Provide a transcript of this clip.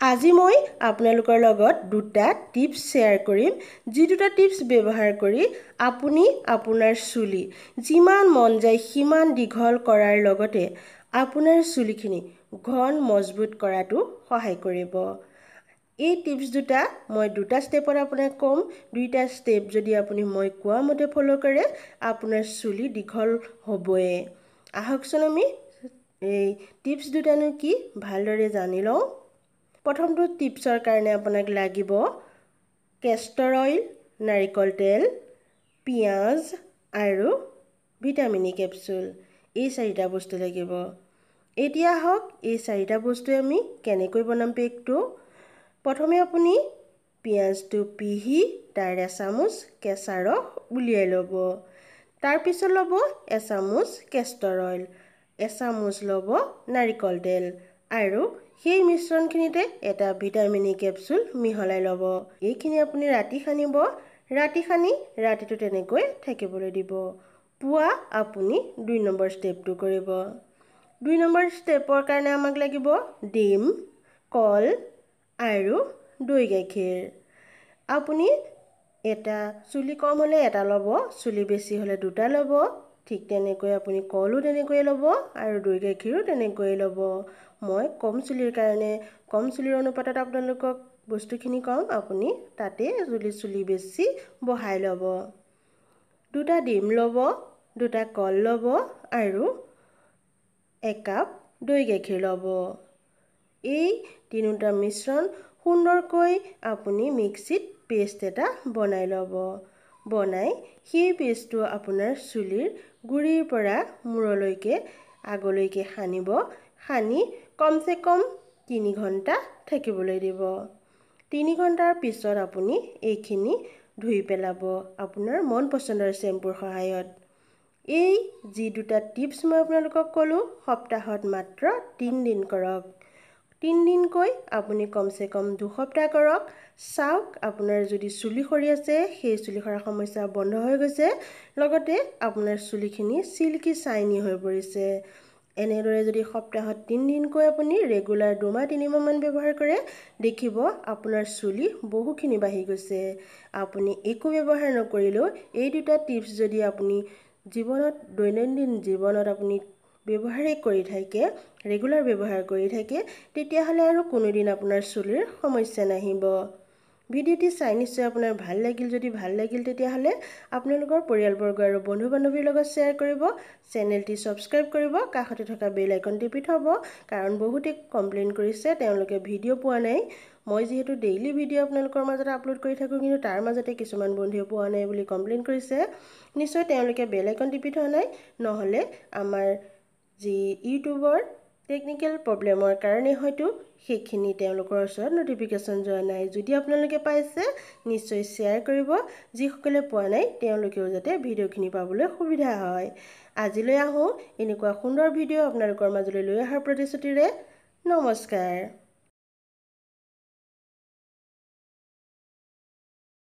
আজি মই আপোনালোকৰ লগত দুটা টিপছ শ্বেয়াৰ কৰিম যি দুটা টিপছ ব্যৱহাৰ কৰি আপুনি আপোনাৰ চুলি যিমান মন যায় সিমান দীঘল কৰাৰ লগতে আপোনাৰ চুলিখিনি ঘন মজবুত কৰাটো সহায় কৰিব। এই টিপছ দুটা মই দুটা ষ্টেপত আপোনাক কম। দুইটা ষ্টেপ যদি আপুনি মই কোৱা মতে ফলো কৰে আপোনাৰ চুলি দীঘল হ'বই। আহকচোন আমি এই টিপছ দুটানো কি ভালদৰে জানি লওঁ। প্ৰথমটো টিপছৰ কাৰণে আপোনাক লাগিব কেষ্টৰ অইল, নাৰিকল তেল, পিঁয়াজ আৰু ভিটামিন ই কেপচুল। এই চাৰিটা বস্তু লাগিব। এতিয়া আহক এই চাৰিটা বস্তুৱে আমি কেনেকৈ বনাম পেকটো। প্ৰথমে আপুনি পিঁয়াজটো পিহি তাৰ এচামুচ কেঁচা ৰস উলিয়াই ল'ব। তাৰপিছত ল'ব এচামুচ কেষ্টৰ অইল, এচামুচ ল'ব নাৰিকল তেল আৰু সেই মিশ্ৰণখিনিতে এটা ভিটামিন ই কেপচুল মিহলাই ল'ব। এইখিনি আপুনি ৰাতি সানিব। ৰাতি সানি ৰাতিটো তেনেকৈ থাকিবলৈ দিব। পুৱা আপুনি ২ নম্বৰ ষ্টেপটো কৰিব। ২ নম্বৰ ষ্টেপৰ কাৰণে আমাক লাগিব ডিম, কল আৰু দৈ গাখীৰ। আপুনি চুলি কম হ'লে এটা ল'ব, চুলি বেছি হ'লে দুটা ল'ব। ঠিক তেনেকৈ আপুনি কলো তেনেকৈয়ে ল'ব আৰু দৈ গাখীৰো তেনেকৈয়ে ল'ব। মই কম চুলিৰ কাৰণে কম চুলিৰ অনুপাতত আপোনালোকক বস্তুখিনি কম, আপুনি তাতে যদি চুলি বেছি বঢ়াই ল'ব। 2টা ডিম ল'ব, 2টা কল ল'ব আৰু 1 কাপ দৈ গাখীৰ ল'ব। এই তিনিটা মিশ্ৰণ সুন্দৰকৈ আপুনি মিক্সিত পেষ্ট এটা বনাই ল'ব। বনাই সেই পেষ্টটো আপোনাৰ চুলিৰ গুৰিৰ পৰা মূৰলৈকে আগলৈকে সানিব। সানি কমচে কম 3 ঘণ্টা থাকিবলৈ দিব। 3 ঘণ্টাৰ পিছত আপুনি এইখিনি ধুই পেলাব আপোনাৰ মন পচন্দৰ শ্বেম্পুৰ সহায়ত। এই যি দুটা টিপছ মই আপোনালোকক ক'লোঁ সপ্তাহত মাত্ৰ 3 দিন কৰক। 3 দিনকৈ আপুনি কমচে কম 2 সপ্তাহ কৰক। চাওক আপোনাৰ যদি চুলি সৰি আছে সেই চুলি সৰাৰ সমস্যা বন্ধ হৈ গৈছে, লগতে আপোনাৰ চুলিখিনি চিল্কি চাইনি হৈ পৰিছে। এনেদৰে যদি সপ্তাহত 3 দিনকৈ আপুনি ৰেগুলাৰ 2 মাহ 3 মাহমান ব্যৱহাৰ কৰে দেখিব আপোনাৰ চুলি বহুখিনি বাঢ়ি গৈছে। আপুনি একো ব্যৱহাৰ নকৰিলেও এই দুটা টিপছ যদি আপুনি দৈনন্দিন জীৱনত আপুনি ব্যৱহাৰেই কৰি থাকে, ৰেগুলাৰ ব্যৱহাৰ কৰি থাকে, তেতিয়াহ'লে আৰু কোনোদিন আপোনাৰ চুলিৰ সমস্যা নাহিব। ভিডিঅ'টি চাই নিশ্চয় আপোনাৰ ভাল লাগিল। যদি ভাল লাগিল তেতিয়াহ'লে আপোনালোকৰ পৰিয়ালবৰ্গ আৰু বন্ধু বান্ধৱীৰ লগত শ্বেয়াৰ কৰিব। চেনেলটি ছাবস্ক্ৰাইব কৰিব, কাষতে থকা বেল আইকন টিপি থ'ব, কাৰণ বহুতে কমপ্লেইন কৰিছে তেওঁলোকে ভিডিঅ' পোৱা নাই। মই যিহেতু ডেইলি ভিডিঅ' আপোনালোকৰ মাজত আপলোড কৰি থাকোঁ, কিন্তু তাৰ মাজতে কিছুমান বন্ধুৱে পোৱা নাই বুলি কমপ্লেইন কৰিছে। নিশ্চয় তেওঁলোকে বেল আইকন টিপি থোৱা নাই, নহ'লে আমাৰ যি ইউটিউবৰ টেকনিকেল প্ৰব্লেমৰ কাৰণে হয়তো সেইখিনি তেওঁলোকৰ ওচৰত ন'টিফিকেশ্যন যোৱা নাই। যদি আপোনালোকে পাইছে নিশ্চয় শ্বেয়াৰ কৰিব। যিসকলে পোৱা নাই তেওঁলোকেও যাতে ভিডিঅ'খিনি পাবলৈ সুবিধা হয়। আজিলৈ আহোঁ এনেকুৱা সুন্দৰ ভিডিঅ' আপোনালোকৰ মাজলৈ লৈ অহাৰ প্ৰতিশ্ৰুতিৰে। নমস্কাৰ।